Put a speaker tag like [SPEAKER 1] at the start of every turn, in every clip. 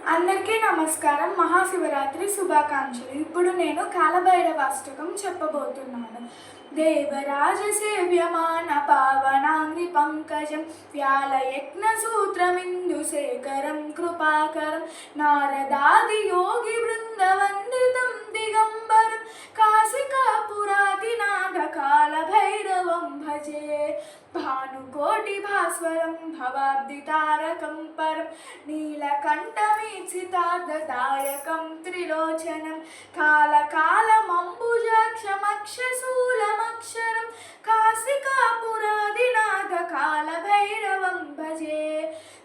[SPEAKER 1] అందరికీ నమస్కారం. మహాశివరాత్రి శుభాకాంక్షలు. ఇప్పుడు నేను కాలభైరవాష్టకం చెప్పబోతున్నాను. దేవరాజ సేవ్యమాన పావనాంగ్రి పంకజం వ్యాలయజ్ఞ సూత్రమిందుశేఖరం కృపాకరం నారదాది యోగి బృందవందితం దిగంబరం కాశికాపురాదినాథ కాలభైరవం భజే భానుకోటి భాస్వరం భవాబ్దితారకం పరం నీలకంఠమీప్సితార్థదాయకం త్రిలోచనం కాలకాలమంబుజాక్షమక్షశూలమక్షరం కాశికాపురాదినాథ కాలభైరవం భజే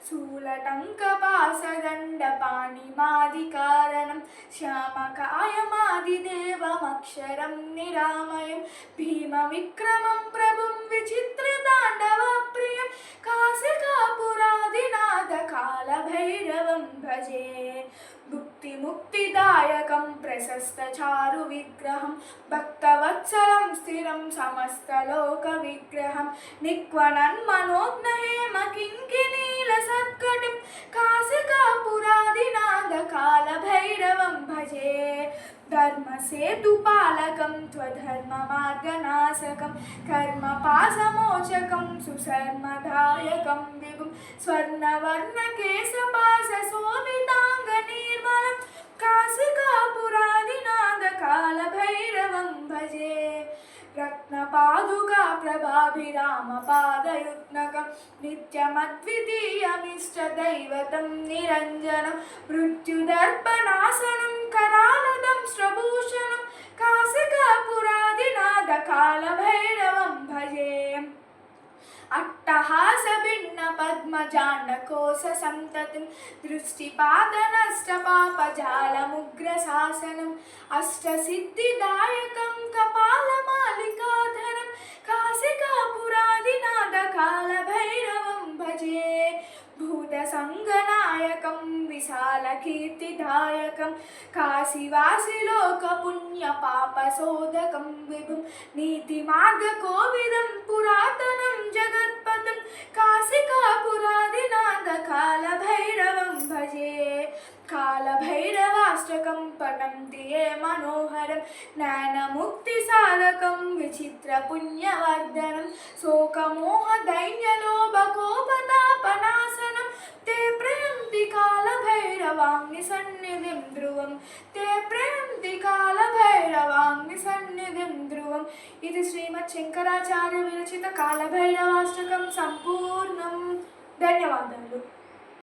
[SPEAKER 1] శూలటంకపాసదండపాణిమాదికారణం శ్యామకాయమాదిదేవమక్షరం నిరామయం భీమవిక్రమం ప్రభుం విచిత్రతాండవప్రియం కాశికాపురాదినాథ కాలభైరవం భజే భుక్తిముక్తిదాయకం ప్రశస్తచారు విగ్రహం భక్తవత్సలం స్థిరం సమస్తలోక విగ్రహం నిక్వణన్మనోజ్ఞహేమ కింకినీల సత్కటిం కాశికాపురాదినాథ కాలభైరవం భజే ధర్మసేతుపాలకం త్వధర్మమార్గనాశకం కర్మపాశమోచకం సుశర్మదాయకం విభుం స్వర్ణవర్ణకేశపాశోభితాంగనీర్మలం కాశికాపురాదినాథ కాలభైరవం భజే రత్నపాదుకా ప్రభాభిరామపాదయుగ్నకం నిత్యమద్వితీయమిష్టదైవతం నిరంజనం మృత్యుదర్పణాసనం करालदं श्रभूषणं काशिकापुरादिनाथ कालभैरवं भजे अट्टहासभिन्न पद्मजाण्डकोशसन्ततिं दृष्टिपातनष्टपापजालमुग्रशासनम् अष्टसिद्धिदायकं कपालमालिकाधरं काशिकापुरादिनाथ कालभैरवं भजे भूतसङ्गनायकं विशालकीर्तिदायकं काशीवासिलोकपुण्यपापशोधकं विभुं नीतिमार्गकोविदं पुरातनं जगत्पथं काशिकापुरादिनाथ कालभैरवं भजे कालभैरवाष्टकं पठन्ति ये मनोहरं ज्ञानमुक्तिसाधकं विचित्रपुण्यवर्धनं शोकमोहदैन्यलोभकोपतापनाशनं ते प्रयन्ति कालभैरवाग्निसन्निधिं ध्रुवं ते प्रयन्ति कालभैरवाग्निसन्निधिं ध्रुवम् ఇది శ్రీమద్ శంకరాచార్య విరచిత కాలభైరవాష్టకం సంపూర్ణం. ధన్యవాదాలు.